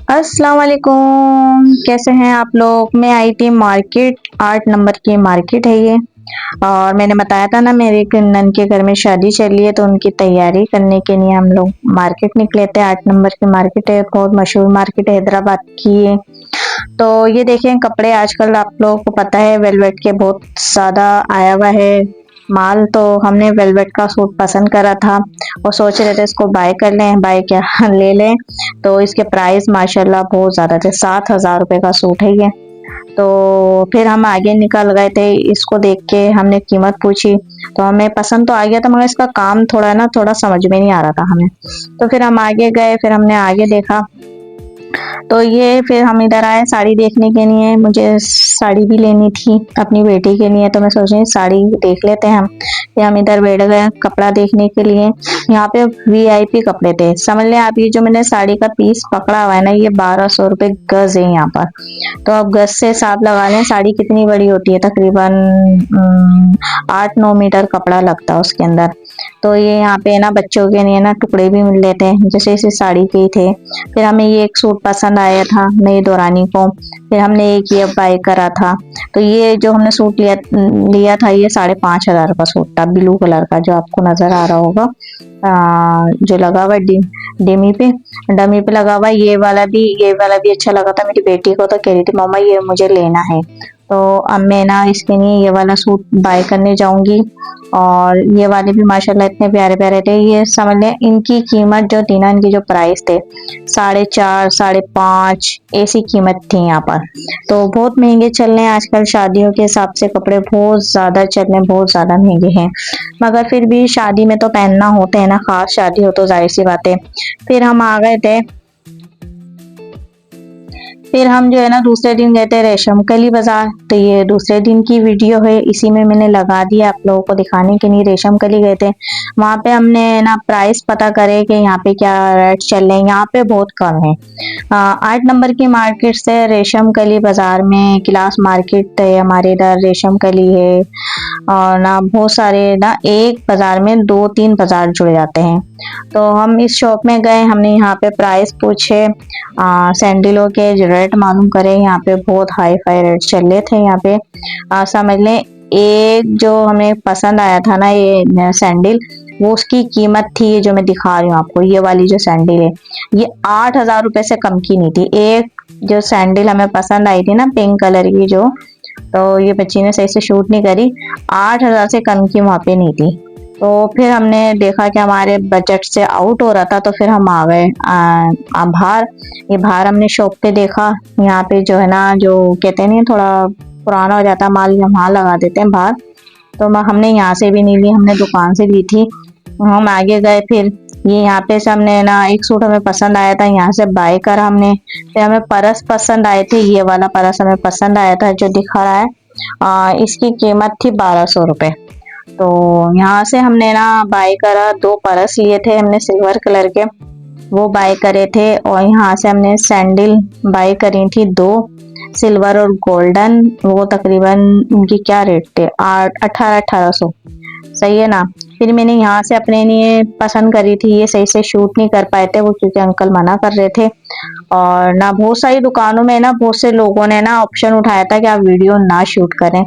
अस्सलाम वालेकुम, कैसे हैं आप लोग। मैं आई थी मार्केट, 8 नंबर की मार्केट है ये। और मैंने बताया था ना मेरे एक नन के घर में शादी चली है, तो उनकी तैयारी करने के लिए हम लोग मार्केट निकले थे। 8 नंबर की मार्केट है, बहुत मशहूर मार्केट है, हैदराबाद की है। तो ये देखें कपड़े, आजकल आप लोगों को पता है वेलवेट के बहुत ज्यादा आया हुआ है माल। तो हमने वेलवेट का सूट पसंद करा था और सोच रहे थे इसको बाय कर लें, बाय क्या ले लें। तो इसके प्राइस माशाल्लाह बहुत ज्यादा थे, 7,000 रुपए का सूट है ये। तो फिर हम आगे निकल गए थे, इसको देख के हमने कीमत पूछी तो हमें पसंद तो आ गया था, मगर इसका काम थोड़ा समझ में नहीं आ रहा था हमें। तो फिर हम आगे गए, फिर हमने आगे देखा। तो ये फिर हम इधर आए साड़ी देखने के लिए। मुझे साड़ी भी लेनी थी अपनी बेटी के लिए, तो मैं सोच रही साड़ी देख लेते हैं हम। फिर हम इधर बैठ गए कपड़ा देखने के लिए। यहाँ पे वीआईपी कपड़े थे, समझ लें आप। ये जो मैंने साड़ी का पीस पकड़ा हुआ है ना, ये 1200 रुपये गज है यहाँ पर। तो अब गज से हिसाब लगा लें साड़ी कितनी बड़ी होती है, तकरीबन 8-9 मीटर कपड़ा लगता है उसके अंदर। तो ये यहाँ पे ना बच्चों के लिए ना टुकड़े भी मिल लेते हैं, जैसे इसी साड़ी के ही थे। फिर हमें ये एक सूट पसंद आया था मेरी दौरानी को, फिर हमने एक ये बाय करा था। तो ये जो हमने सूट लिया था, ये 5,500 का सूट था, ब्लू कलर का, जो आपको नजर आ रहा होगा। जो लगा हुआ डमी पे लगा हुआ। ये वाला भी अच्छा लगा था मेरी बेटी को, तो कह रही थी मम्मा ये मुझे लेना है। तो अब मैं ना इसके लिए ये वाला सूट बाय करने जाऊंगी। और ये वाले भी माशाल्लाह इतने प्यारे प्यारे थे। ये समझ लें इनकी कीमत जो थी ना, इनकी जो प्राइस थे 4.5 5.5 ऐसी कीमत थी यहाँ पर। तो बहुत महंगे चल रहे हैं आजकल, शादियों के हिसाब से कपड़े बहुत ज्यादा चल रहे हैं, बहुत ज्यादा महंगे हैं। मगर फिर भी शादी में तो पहनना होता है ना, खास शादी हो तो जाहिर सी बात है। फिर हम आ गए थे। फिर हम जो है ना दूसरे दिन गए थे रेशम कली बाजार। तो ये दूसरे दिन की वीडियो है, इसी में मैंने लगा दिया आप लोगों को दिखाने के लिए। रेशम कली गए थे, वहां पे हमने ना प्राइस पता करे कि यहाँ पे क्या रेट चल रहे हैं। यहाँ पे बहुत कम है। 8 नंबर की मार्केट से रेशम कली बाजार में क्लास मार्केट है हमारे इधर, रेशम कली है। और ना बहुत सारे ना एक बाजार में 2-3 बाजार जुड़ जाते हैं। तो हम इस शॉप में गए, हमने यहाँ पे प्राइस पूछे, सैंडलों के रेट मालूम करे। यहाँ पे बहुत हाई फाई रेट चल रहे थे यहाँ पे। समझ लें एक जो हमें पसंद आया था ना ये सैंडल, वो उसकी कीमत थी जो मैं दिखा रही हूँ आपको। ये वाली जो सैंडल है, ये 8,000 रुपए से कम की नहीं थी। एक जो सैंडल हमें पसंद आई थी ना पिंक कलर की, जो तो ये बच्ची ने सही से शूट नहीं करी, 8,000 से कम की वहां पे नहीं थी। तो फिर हमने देखा कि हमारे बजट से आउट हो रहा था, तो फिर हम आ गए बाहर। ये बाहर हमने शॉप पे देखा, यहाँ पे जो है ना, जो कहते नहीं थोड़ा पुराना हो जाता माल, वहां लगा देते हैं बाहर। तो हमने यहाँ से भी नहीं ली, हमने दुकान से ली थी। हम आगे गए, फिर ये यहाँ पे से हमने ना एक सूट हमें पसंद आया था, यहाँ से बाय करा हमने। फिर हमें परस पसंद आए थे, ये वाला परस हमें पसंद आया था जो दिखा रहा है। इसकी कीमत थी 1,200 रुपए। तो यहाँ से हमने ना बाय करा, 2 परस लिए थे हमने सिल्वर कलर के, वो बाय करे थे। और यहाँ से हमने सैंडल बाय करी थी 2, सिल्वर और गोल्डन। वो तकरीबन उनकी क्या रेट थे, 1800 सही है ना। फिर मैंने यहाँ से अपने लिए पसंद करी थी, ये सही से शूट नहीं कर पाए थे वो, क्योंकि अंकल मना कर रहे थे। और ना बहुत सारी दुकानों में ना बहुत से लोगों ने ना ऑप्शन उठाया था कि आप वीडियो ना शूट करें,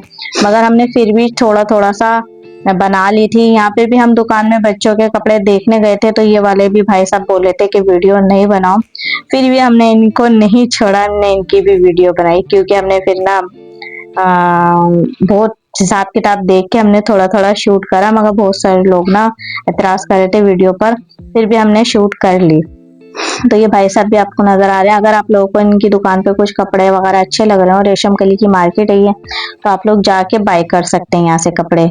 मगर हमने फिर भी थोड़ा थोड़ा सा बना ली थी। यहाँ पे भी हम दुकान में बच्चों के कपड़े देखने गए थे, तो ये वाले भी भाई साहब बोले थे कि वीडियो नहीं बनाओ। फिर भी हमने इनको नहीं छोड़ा, हमने इनकी भी वीडियो बनाई, क्योंकि हमने फिर ना बहुत हिसाब किताब देख के हमने थोड़ा थोड़ा शूट करा, मगर बहुत सारे लोग ना एतराज कर रहे थे वीडियो पर, फिर भी हमने शूट कर ली। तो ये भाई साहब भी आपको नजर आ रहे हैं। अगर आप लोगों को इनकी दुकान पे कुछ कपड़े वगैरह अच्छे लग रहे हो, रेशम कली की मार्केट है ये, तो आप लोग जाके बाय कर सकते हैं यहाँ से कपड़े।